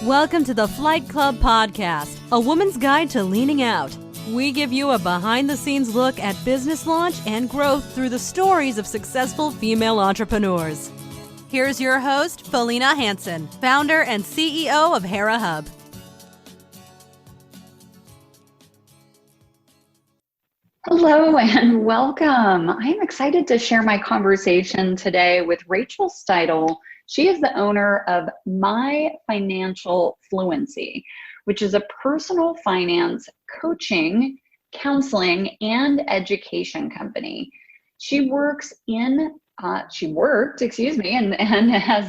Welcome to the Flight Club Podcast, a woman's guide to leaning out. We give you a behind-the-scenes look at business launch and growth through the stories of successful female entrepreneurs. Here's your host, Felina Hansen, founder and CEO of Hera Hub. Hello and welcome. I'm excited to share my conversation today with Rachel Steidl. She is the owner of My Financial Fluency, which is a personal finance coaching, counseling, and education company. She worked, and has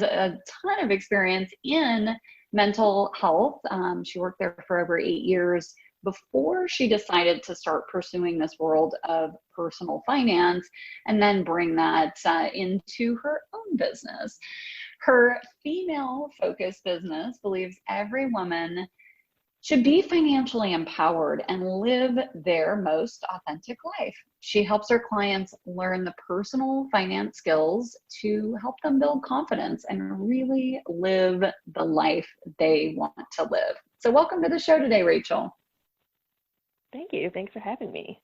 a ton of experience in mental health. She worked there for over 8 years before she decided to start pursuing this world of personal finance and then bring that into her own business. Her female-focused business believes every woman should be financially empowered and live their most authentic life. She helps her clients learn the personal finance skills to help them build confidence and really live the life they want to live. So welcome to the show today, Rachel. Thank you. Thanks for having me.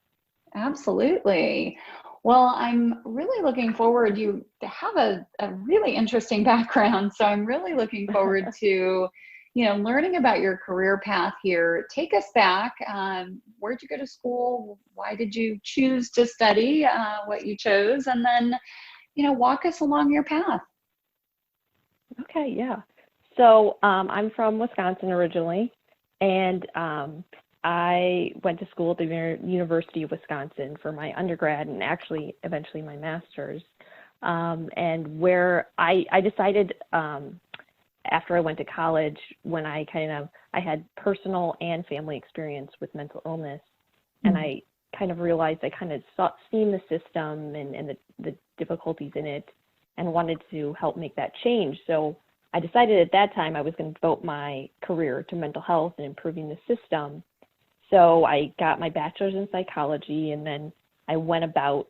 Absolutely. Well, I'm really looking forward. You have a really interesting background, so I'm really looking forward to, learning about your career path here. Take us back. Where'd you go to school? Why did you choose to study what you chose? And then, walk us along your path. Okay, yeah. So I'm from Wisconsin originally, and I went to school at the University of Wisconsin for my undergrad and actually eventually my master's. And where I decided after I went to college, when I had personal and family experience with mental illness, and I kind of realized I kind of seen the system and the difficulties in it and wanted to help make that change. So I decided at that time I was going to devote my career to mental health and improving the system. So I got my bachelor's in psychology, and then I went about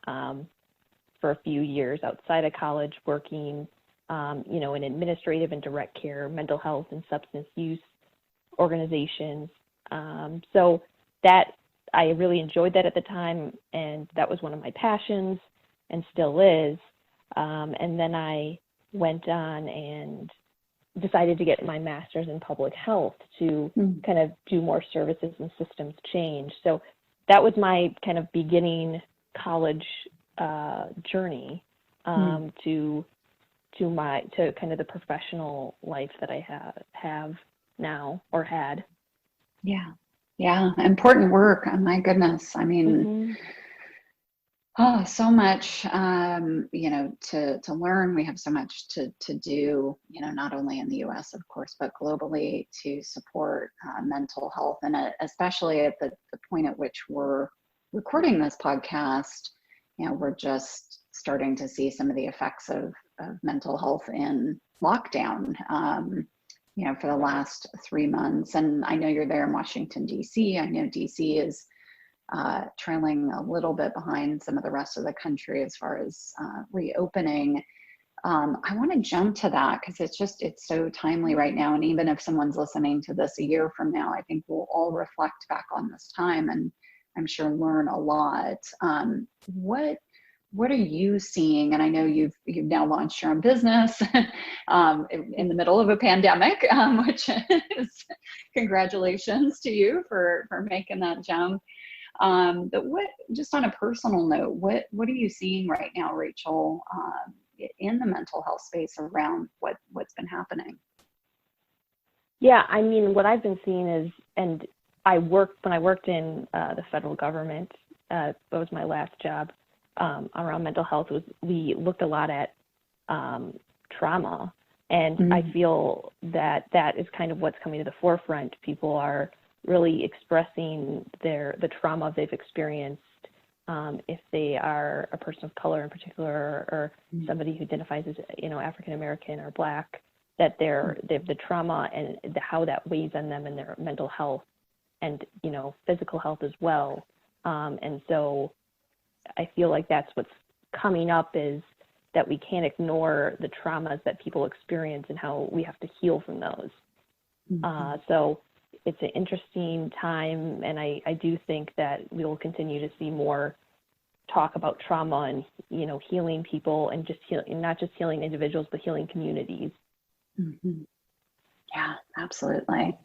for a few years outside of college working, in administrative and direct care, mental health and substance use organizations. So that I really enjoyed that at the time, and that was one of my passions and still is. And then I went on and decided to get my master's in public health to kind of do more services and systems change. So that was my kind of beginning college journey to kind of the professional life that I have now or had. Yeah. Important work. Oh my goodness. I mean, so much, to learn. We have so much to do, not only in the US, of course, but globally to support mental health. And especially at the point at which we're recording this podcast, we're just starting to see some of the effects of mental health in lockdown, for the last 3 months. And I know you're there in Washington, D.C. I know D.C. is trailing a little bit behind some of the rest of the country as far as reopening. I want to jump to that because it's so timely right now. And even if someone's listening to this a year from now, I think we'll all reflect back on this time and I'm sure learn a lot. What are you seeing? And I know you've now launched your own business in the middle of a pandemic, which is congratulations to you for making that jump. But just on a personal note, what are you seeing right now, Rachel, in the mental health space around what's been happening? Yeah, I mean, what I've been seeing is, and when I worked in the federal government, that was my last job around mental health, we looked a lot at trauma. And I feel that is kind of what's coming to the forefront. People are really expressing the trauma they've experienced, if they are a person of color in particular, or somebody who identifies as African American or Black, that the trauma and how that weighs on them and their mental health and physical health as well. And so I feel like that's what's coming up, is that we can't ignore the traumas that people experience and how we have to heal from those. So it's an interesting time, and I do think that we will continue to see more talk about trauma and, healing people, and just not just healing individuals, but healing communities. Mm-hmm. Yeah, absolutely.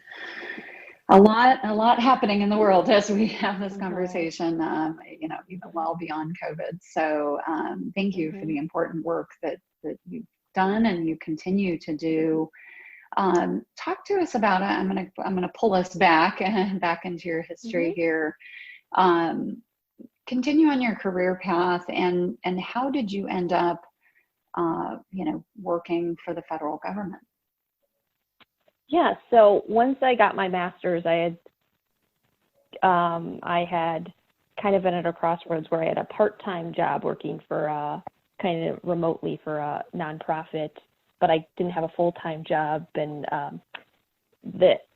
A lot happening in the world as we have this conversation, even well beyond COVID. So thank you for the important work that you've done and you continue to do. Talk to us about it. I'm gonna pull us back into your history here. Continue on your career path, and how did you end up, working for the federal government? Yeah, so once I got my master's, I had kind of been at a crossroads where I had a part-time job working for kind of remotely for a nonprofit, but I didn't have a full-time job. And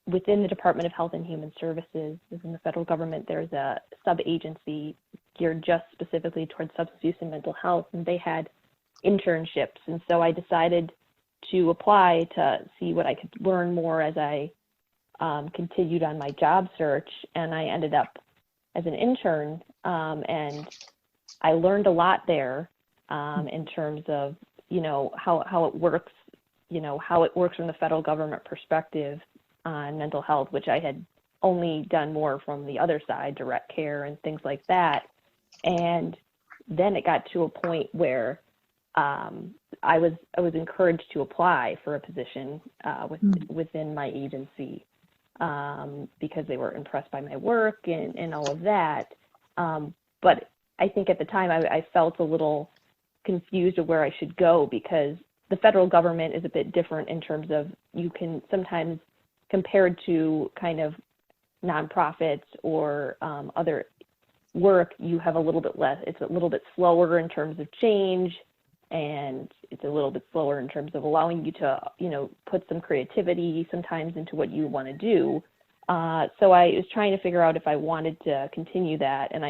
within the Department of Health and Human Services, within the federal government, there's a sub-agency geared just specifically towards substance use and mental health, and they had internships. And so I decided to apply to see what I could learn more as I continued on my job search, and I ended up as an intern, and I learned a lot there in terms of how it works, how it works from the federal government perspective on mental health, which I had only done more from the other side, direct care and things like that. And then it got to a point where I was encouraged to apply for a position within my agency because they were impressed by my work and all of that. But I think at the time I felt a little confused of where I should go, because the federal government is a bit different in terms of you can sometimes, compared to kind of nonprofits or other work, you have a little bit less, it's a little bit slower in terms of change, and it's a little bit slower in terms of allowing you to, put some creativity sometimes into what you want to do. So I was trying to figure out if I wanted to continue that, and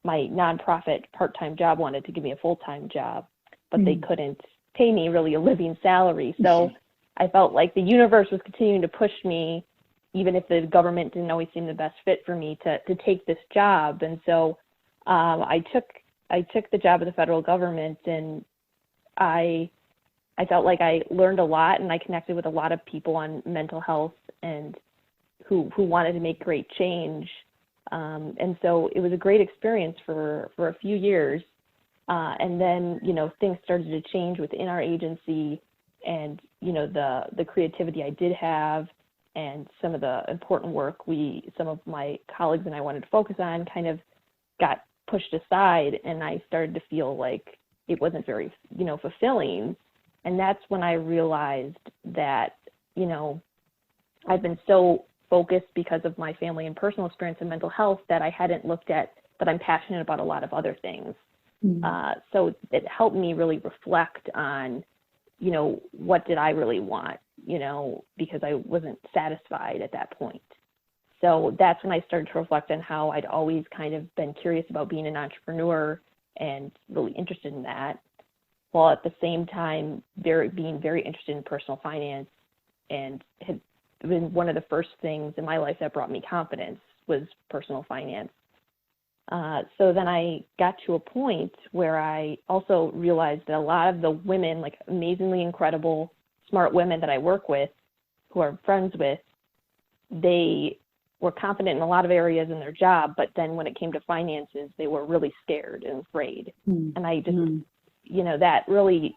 my nonprofit part-time job wanted to give me a full-time job, but they couldn't pay me really a living salary. So I felt like the universe was continuing to push me, even if the government didn't always seem the best fit for me, to take this job. And so I took the job of the federal government, and I felt like I learned a lot, and I connected with a lot of people on mental health and who wanted to make great change. And so it was a great experience for a few years. And then, things started to change within our agency, and, the creativity I did have and some of the important work some of my colleagues and I wanted to focus on kind of got pushed aside, and I started to feel like it wasn't very, fulfilling. And that's when I realized that, I've been so focused because of my family and personal experience in mental health that I hadn't looked at that I'm passionate about a lot of other things. So it helped me really reflect on, what did I really want, because I wasn't satisfied at that point. So that's when I started to reflect on how I'd always kind of been curious about being an entrepreneur and really interested in that, while at the same time being very interested in personal finance, and had been one of the first things in my life that brought me confidence was personal finance. So then I got to a point where I also realized that a lot of the women, like amazingly incredible, smart women that I work with, who I'm friends with, they were confident in a lot of areas in their job, but then when it came to finances, they were really scared and afraid. And I just, that really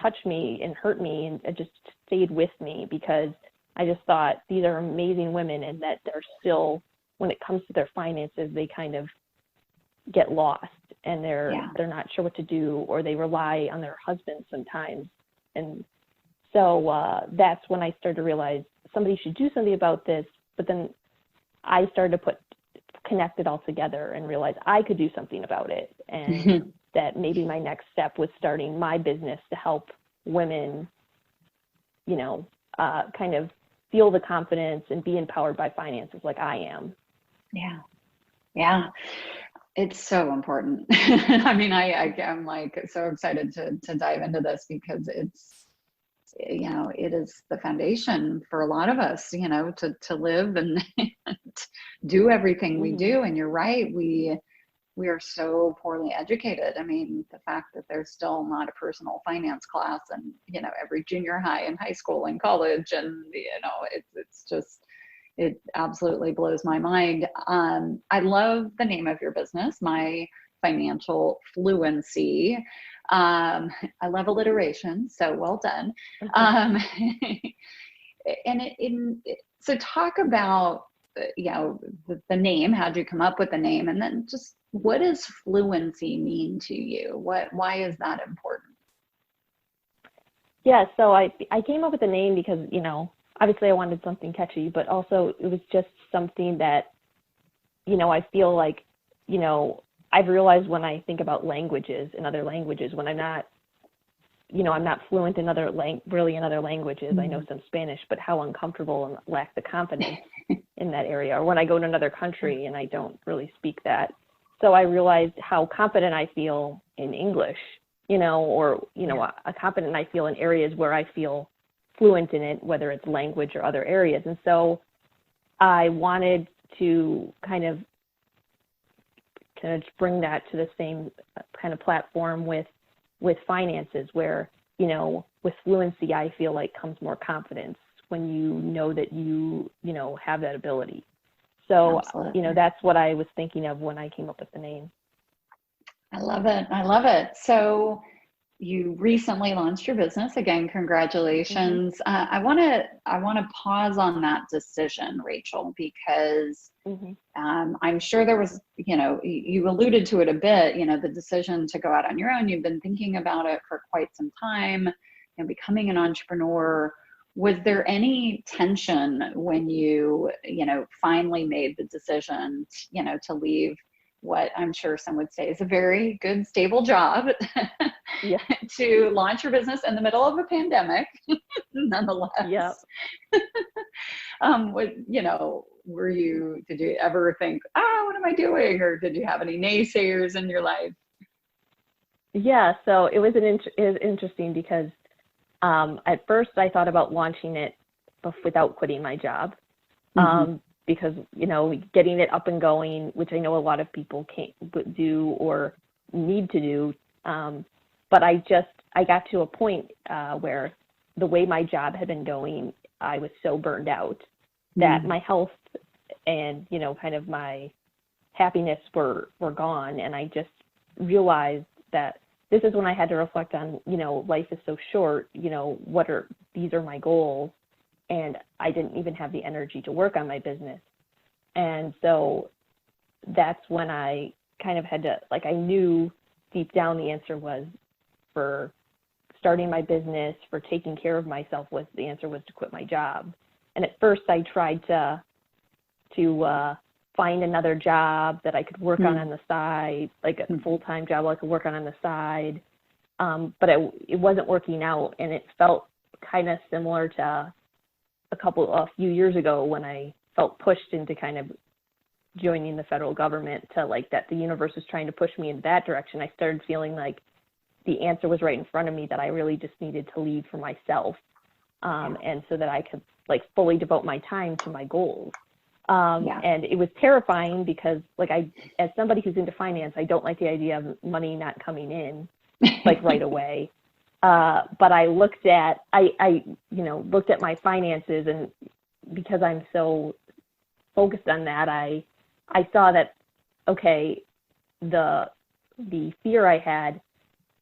touched me and hurt me, and it just stayed with me, because I just thought these are amazing women, and that they're still, when it comes to their finances, they kind of get lost, and they're not sure what to do, or they rely on their husbands sometimes. And so that's when I started to realize somebody should do something about this. But then I started to connect it all together and realize I could do something about it, and that maybe my next step was starting my business to help women, kind of feel the confidence and be empowered by finances like I am. Yeah. It's so important. I mean, I'm like so excited to dive into this, because it is the foundation for a lot of us, to live and do everything we do. And you're right, we are so poorly educated. I mean, the fact that there's still not a personal finance class and, every junior high and high school and college, and, it's just, it absolutely blows my mind. I love the name of your business, My Financial Fluency. I love alliteration, so well done. So talk about, the name. How did you come up with the name? And then just, what does fluency mean to you? Why is that important? Yeah, so I came up with the name because, obviously I wanted something catchy, but also it was just something that, I feel like, I've realized when I think about languages in other languages, when I'm not fluent in other languages. I know some Spanish, but how uncomfortable and lack the confidence in that area. Or when I go to another country and I don't really speak that. So I realized how confident I feel in English, confident I feel in areas where I feel fluent in it, whether it's language or other areas. And so I wanted to kind of bring that to the same kind of platform with finances, where, with fluency, I feel like comes more confidence when you know that you have that ability. So, Absolutely. That's what I was thinking of when I came up with the name. I love it. So you recently launched your business. Again, congratulations. I want to pause on that decision, Rachel, because I'm sure there was, you alluded to it a bit, the decision to go out on your own. You've been thinking about it for quite some time, becoming an entrepreneur. Was there any tension when you, finally made the decision, to leave what I'm sure some would say is a very good, stable job to launch your business in the middle of a pandemic, nonetheless? Yep. Did you ever think, what am I doing? Or did you have any naysayers in your life? Yeah, so it was interesting because at first I thought about launching it without quitting my job. Because, getting it up and going, which I know a lot of people can't do or need to do. But I got to a point where the way my job had been going, I was so burned out that my health and, kind of my happiness were gone. And I just realized that this is when I had to reflect on, life is so short, these are my goals. And I didn't even have the energy to work on my business. And so that's when I kind of had to, I knew deep down the answer was for starting my business, for taking care of myself, the answer was to quit my job. And at first I tried to find another job that I could work on the side, like a full-time job I could work on the side. But it wasn't working out, and it felt kind of similar to a few years ago when I felt pushed into kind of joining the federal government, to that the universe was trying to push me in that direction. I started feeling like the answer was right in front of me, that I really just needed to lead for myself. And so that I could fully devote my time to my goals. And it was terrifying because as somebody who's into finance, I don't like the idea of money not coming in right away. But I looked at my finances, and because I'm so focused on that, I saw that, okay, the fear I had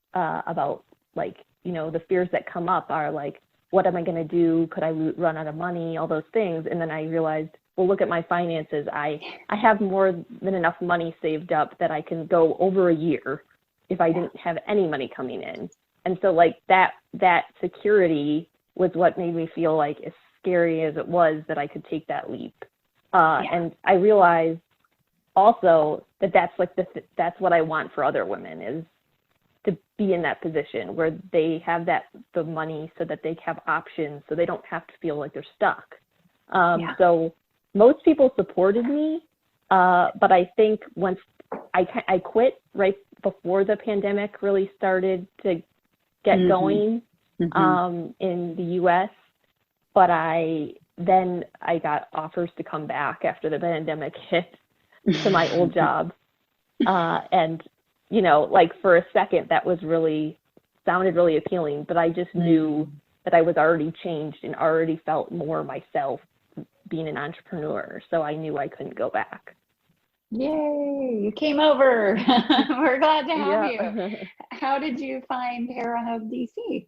about the fears that come up are what am I going to do? Could I run out of money? All those things. And then I realized, well, look at my finances. I have more than enough money saved up that I can go over a year if I didn't have any money coming in. And so that security was what made me feel as scary as it was, that I could take that leap. And I realized also that that's what I want for other women, is to be in that position where they have the money so that they have options, so they don't have to feel like they're stuck. So most people supported me, but I think once I quit right before the pandemic really started to get going. in the US, but then I got offers to come back after the pandemic hit to my old job. And, like for a second, that sounded really appealing, but I just knew that I was already changed and already felt more myself being an entrepreneur. So I knew I couldn't go back. Yay, you came over. We're glad to have Yeah. you. How did you find Hera Hub DC?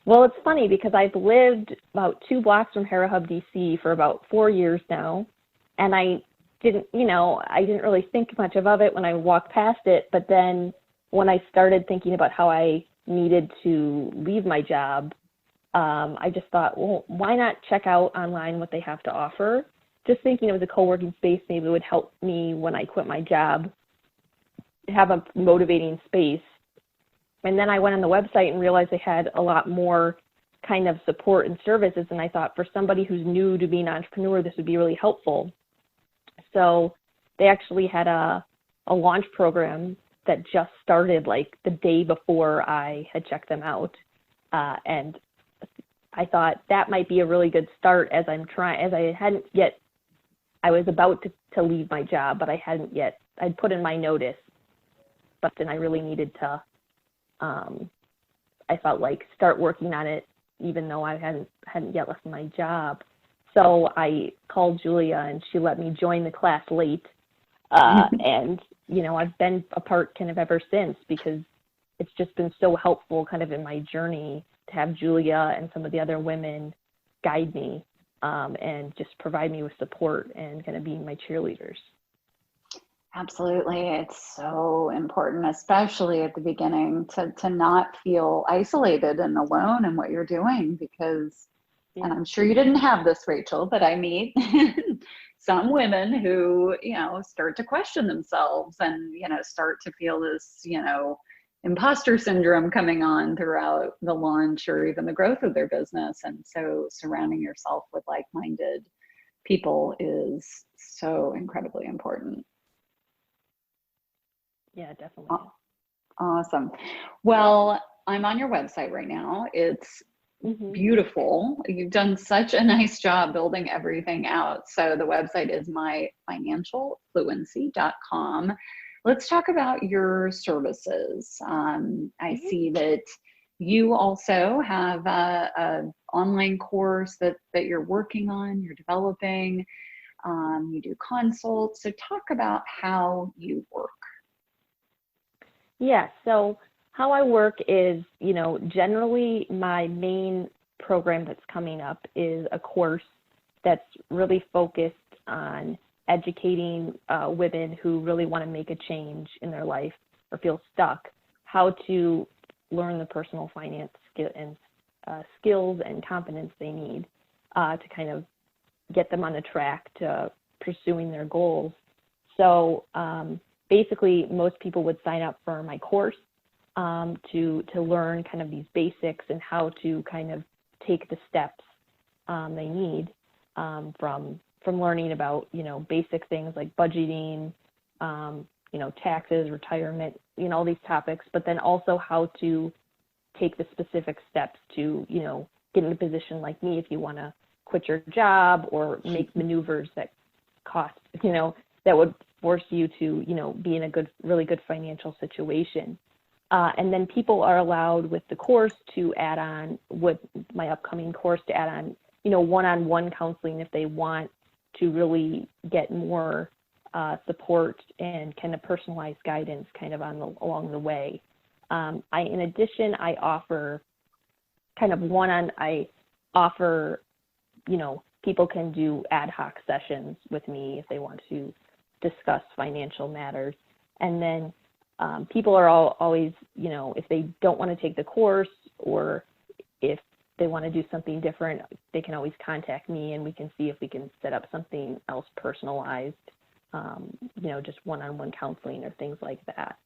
Well, it's funny because I've lived about 2 blocks from Hera Hub DC for about 4 years now. And I didn't really think much of it when I walked past it. But then when I started thinking about how I needed to leave my job, I just thought, well, why not check out online what they have to offer? Just thinking it was a co-working space, maybe it would help me when I quit my job, have a motivating space. And then I went on the website and realized they had a lot more kind of support and services. And I thought for somebody who's new to being an entrepreneur, this would be really helpful. So they actually had a launch program that just started like the day before I had checked them out. And I thought that might be a really good start as I was about to leave my job, but I hadn't yet, I'd put in my notice, but then I really needed to, I felt like start working on it, even though I hadn't yet left my job. So I called Julia and she let me join the class late. And, I've been a part kind of ever since because it's just been so helpful kind of in my journey to have Julia and some of the other women guide me and just provide me with support and kind of being my cheerleaders. Absolutely. It's so important, especially at the beginning, to not feel isolated and alone in what you're doing because, and I'm sure you didn't have this, Rachel, but I meet some women who, start to question themselves and, start to feel this, imposter syndrome coming on throughout the launch or even the growth of their business. And so surrounding yourself with like-minded people is so incredibly important. Yeah, definitely. Awesome. Well, I'm on your website right now. It's beautiful. You've done such a nice job building everything out. So the website is myfinancialfluency.com. Let's talk about your services. I see that you also have a online course that you're working on, you're developing. You do consults. So talk about how you work. Yeah, so how I work is, generally my main program that's coming up is a course that's really focused on educating women who really want to make a change in their life or feel stuck, how to learn the personal finance skills and competence they need to kind of get them on the track to pursuing their goals. So basically, most people would sign up for my course to learn kind of these basics and how to kind of take the steps they need from learning about, basic things like budgeting, taxes, retirement, all these topics, but then also how to take the specific steps to, get in a position like me if you want to quit your job or make maneuvers that cost, that would force you to, be in a really good financial situation. And then people are allowed with the course to add on, with my upcoming course, to add on, one-on-one counseling if they want to really get more support and kind of personalized guidance kind of along the way. In addition, I offer kind of people can do ad hoc sessions with me if they want to discuss financial matters. And then people are always, if they don't want to take the course or if they want to do something different, they can always contact me and we can see if we can set up something else personalized, just one-on-one counseling or things like that.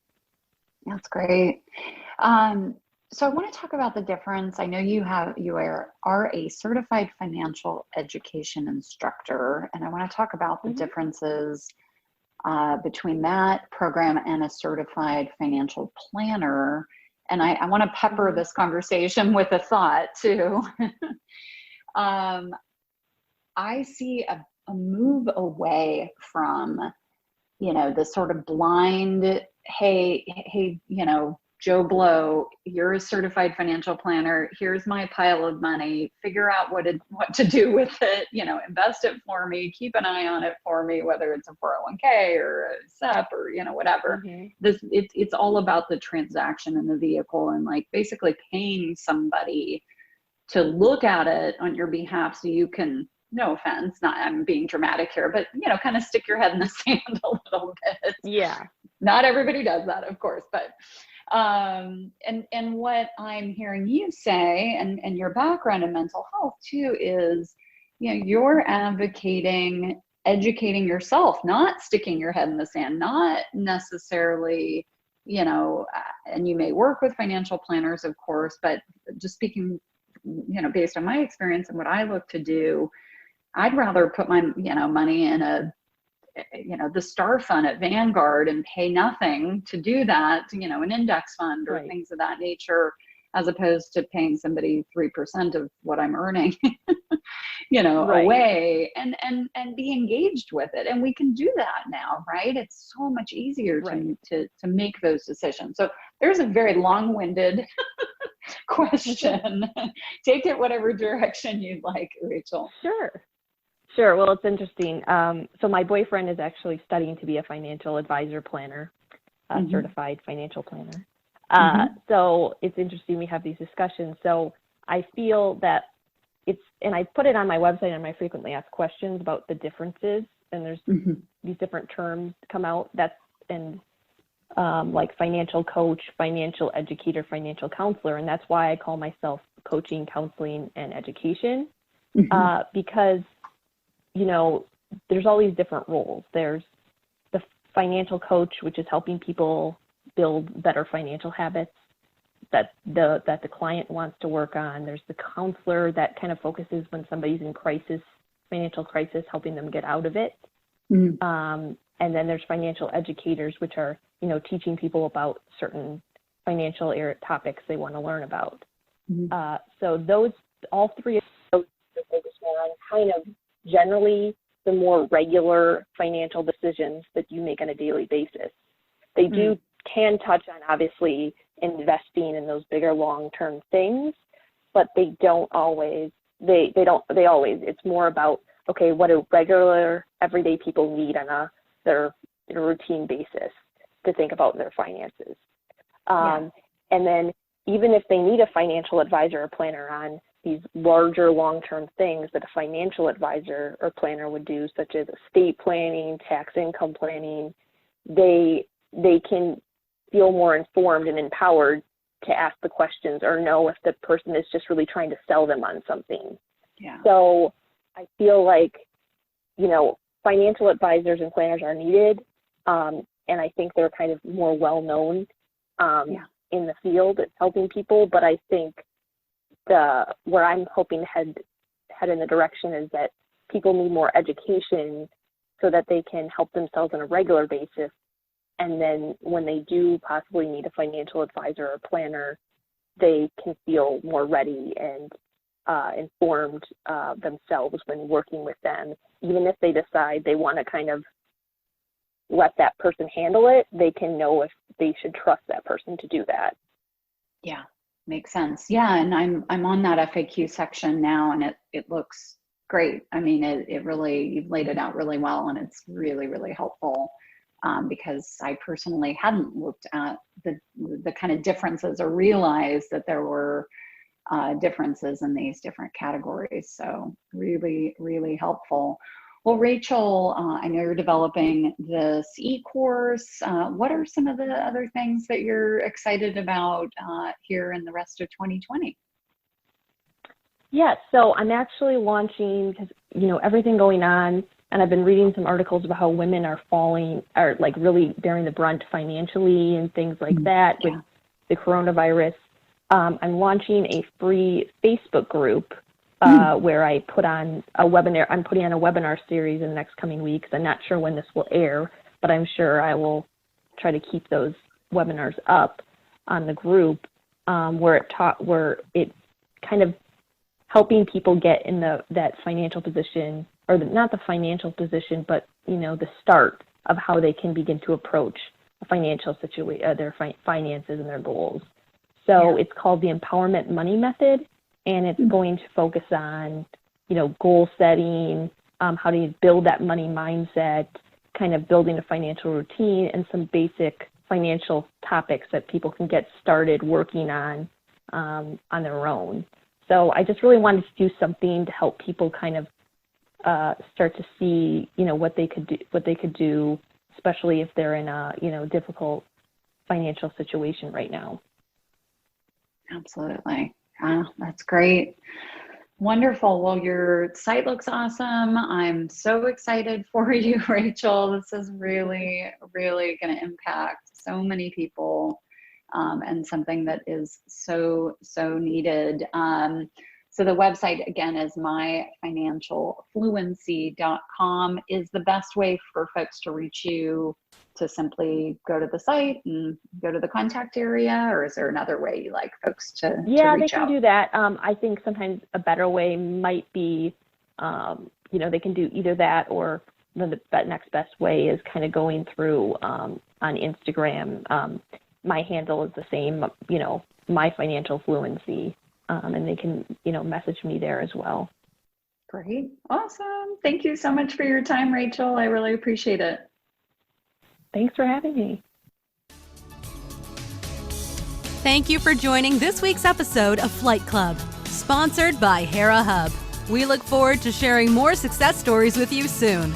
That's great. So I want to talk about the difference. I know you are a certified financial education instructor, and I want to talk about the differences between that program and a certified financial planner and I want to pepper this conversation with a thought too. I see a move away from, the sort of blind, hey, Joe Blow, you're a certified financial planner. Here's my pile of money. Figure out what to do with it. Invest it for me. Keep an eye on it for me, whether it's a 401k or a SEP or whatever. It's all about the transaction and the vehicle, and like basically paying somebody to look at it on your behalf so you can, no offense, I'm being dramatic here, but kind of stick your head in the sand a little bit. Yeah. Not everybody does that, of course, but and what I'm hearing you say, and your background in mental health too, is you're advocating educating yourself, not sticking your head in the sand, not necessarily and you may work with financial planners, of course, but just speaking based on my experience and what I look to do, I'd rather put my money in the Star Fund at Vanguard and pay nothing to do that, an index fund or things of that nature, as opposed to paying somebody 3% of what I'm earning, away and be engaged with it. And we can do that now, right? It's so much easier to make those decisions. So there's a very long-winded question. Take it whatever direction you'd like, Rachel. Sure. Well, it's interesting. So my boyfriend is actually studying to be a financial advisor planner, a certified financial planner. So it's interesting we have these discussions. So I feel that and I put it on my website and my frequently asked questions about the differences, and there's these different terms come out. Like financial coach, financial educator, financial counselor. And that's why I call myself coaching, counseling, and education, because, there's all these different roles. There's the financial coach, which is helping people build better financial habits that the client wants to work on. There's the counselor that kind of focuses when somebody's in financial crisis, helping them get out of it. And then there's financial educators, which are, teaching people about certain financial topics they want to learn about. So all three of those focus more on kind of generally the more regular financial decisions that you make on a daily basis. They can touch on obviously investing in those bigger long-term things, but they don't always, it's more about, okay, what do regular everyday people need on their routine basis to think about their finances. And then even if they need a financial advisor or planner on these larger long-term things that a financial advisor or planner would do, such as estate planning, tax income planning, they can feel more informed and empowered to ask the questions or know if the person is just really trying to sell them on something. So I feel like, financial advisors and planners are needed. And I think they're kind of more well-known in the field at helping people. But I think where I'm hoping to head in the direction is that people need more education so that they can help themselves on a regular basis. And then when they do possibly need a financial advisor or planner, they can feel more ready and informed themselves when working with them. Even if they decide they want to kind of let that person handle it, they can know if they should trust that person to do that. Yeah, makes sense. Yeah, and I'm on that FAQ section now, and it looks great. I mean, it really, you've laid it out really well, and it's really, really helpful. Because I personally hadn't looked at the kind of differences or realized that there were differences in these different categories. So really, really helpful. Well, Rachel, I know you're developing this e-course. What are some of the other things that you're excited about here in the rest of 2020? Yeah, so I'm actually launching, because, everything going on, and I've been reading some articles about how women are really bearing the brunt financially and things like that with the coronavirus. I'm launching a free Facebook group where I put on a webinar. I'm putting on a webinar series in the next coming weeks. I'm not sure when this will air, but I'm sure I will try to keep those webinars up on the group. where it kind of helping people get in that financial position, or not the financial position, but the start of how they can begin to approach a financial situation, their finances and their goals. So it's called the Empowerment Money Method, and it's going to focus on goal setting, how do you build that money mindset, kind of building a financial routine, and some basic financial topics that people can get started working on their own. So I just really wanted to do something to help people kind of start to see, what they could do, especially if they're in a difficult financial situation right now. Absolutely. That's great. Wonderful. Well, your site looks awesome. I'm so excited for you, Rachel. This is really, really going to impact so many people, and something that is so, so needed. So the website, again, is myfinancialfluency.com. Is the best way for folks to reach you to simply go to the site and go to the contact area, or is there another way you like folks to reach out? They can do that. I think sometimes a better way might be, they can do either that, or the next best way is kind of going through on Instagram. My handle is the same, My Financial Fluency. And they can, message me there as well. Great. Awesome. Thank you so much for your time, Rachel. I really appreciate it. Thanks for having me. Thank you for joining this week's episode of Flight Club, sponsored by Hera Hub. We look forward to sharing more success stories with you soon.